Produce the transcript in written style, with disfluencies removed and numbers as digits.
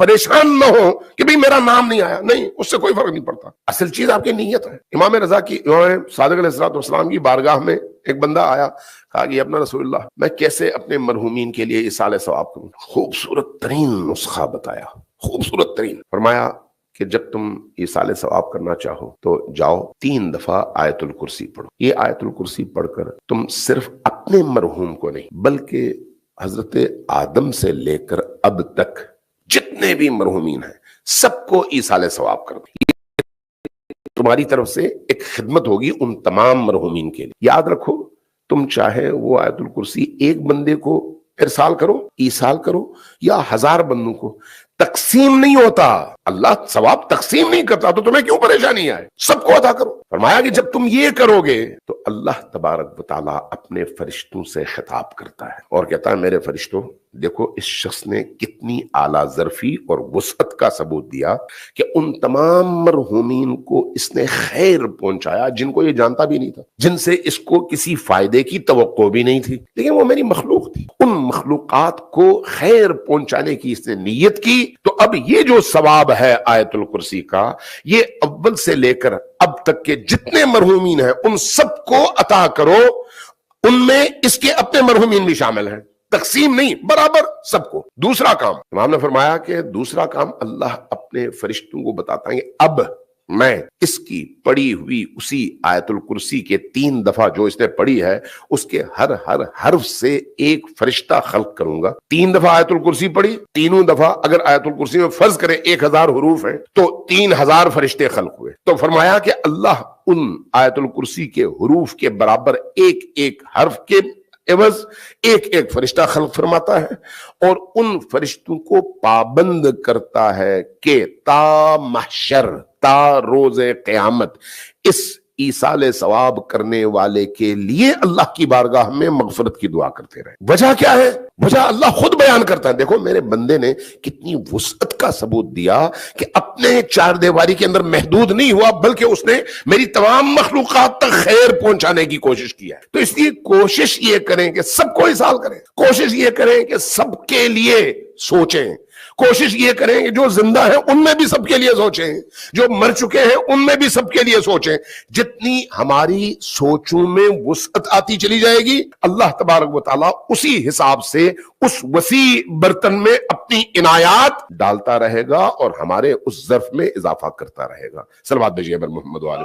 परेशान न हो कि भाई मेरा नाम नहीं आया, नहीं, उससे कोई फर्क नहीं पड़ता। असल चीज आपकी नीयत है। इमाम सादिक अलैहिस्सलाम की बारगाह में एक बंदा आया, कहा कि अपना रसूलुल्लाह मैं कैसे अपने मरहूमीन के लिए इसाले सवाब करूं। खूबसूरत तरीन नुस्खा बताया, खूबसूरत तरीन। फरमाया कि जब तुम इसाले सवाब करना चाहो तो जाओ 3 दफा आयतुल कुर्सी पढ़ो। ये आयतुल कुर्सी पढ़कर तुम सिर्फ अपने मरहूम को नहीं बल्कि हजरत आदम से लेकर अब तक जितने भी मरहूमीन हैं सबको इसाले सवाब कर दो। तुम्हारी तरफ से एक खिदमत होगी उन तमाम मरहूमीन के लिए। याद रखो, तुम चाहे वो आयतुल कुर्सी एक बंदे को इरसाल करो, ईसाल करो, या 1000 बंदों को, तकसीम नहीं होता। अल्लाह सवाब तकसीम नहीं करता, तो तुम्हें क्यों परेशानी आए, सबको अदा करो। फरमाया कि जब तुम ये करोगे तो अल्लाह तबारक व तआला अपने फरिश्तों से खिताब करता है और कहता है मेरे फरिश्तों देखो इस शख्स ने कितनी आला ज़र्फी और वसअत का सबूत दिया कि उन तमाम मरहूमीन को इसने खैर पहुंचाया जिनको ये जानता भी नहीं था, जिनसे इसको किसी फायदे की तवक्को भी नहीं थी, लेकिन वो मेरी मखलूक थी। उन मखलूकात को खैर पहुंचाने की इसने नीयत की। तो अब ये जो सवाब है आयतुल कुर्सी का, ये अव्वल से लेकर अब तक के जितने मरहूमीन हैं उन सबको अता करो, उनमें इसके अपने मरहूमीन भी शामिल हैं, तकसीम नहीं, बराबर सबको। दूसरा काम इमाम ने फरमाया कि दूसरा काम अल्लाह अपने फरिश्तों को बताता है, अब मैं इसकी पढ़ी हुई उसी आयतुल कुर्सी के 3 दफा जो इसने पढ़ी है उसके हर हर्फ से एक फरिश्ता खल्क करूंगा। 3 दफा आयतुल कुर्सी पढ़ी, तीनों दफा अगर आयतुल कुर्सी में फर्ज करें 1000 हरूफ है तो 3000 फरिश्ते खल्क हुए। तो फरमाया कि अल्लाह उन आयतुल कुर्सी के हरूफ के बराबर एक एक हर्फ के एवज एक एक फरिश्ता खल्क फरमाता है और उन फरिश्तों को पाबंद करता है कि ता महशर, ता रोज़े क़यामत इस ईसाले सवाब करने वाले के लिए अल्लाह की बारगाह में मगफरत की दुआ करते रहे। वजह क्या है? वजह अल्लाह खुद बयान करता है। देखो मेरे बंदे ने कितनी वुसअत का सबूत दिया कि अपने 4 दीवारी के अंदर महदूद नहीं हुआ बल्कि उसने मेरी तमाम मखलूकात तक खैर पहुंचाने की कोशिश की है। तो इसलिए कोशिश ये करें कि सबको इसाल करें, कोशिश ये करें कि सबके लिए सोचें, कोशिश ये करें कि जो जिंदा है उनमें भी सबके लिए सोचें, जो मर चुके हैं उनमें भी सबके लिए सोचें। जितनी हमारी सोचों में वुसअत आती चली जाएगी अल्लाह तबारक व तआला उसी हिसाब से उस वसी बर्तन में अपनी इनायात डालता रहेगा और हमारे उस ज़र्फ में इजाफा करता रहेगा। सलवात भेजिए मोहम्मद वाले।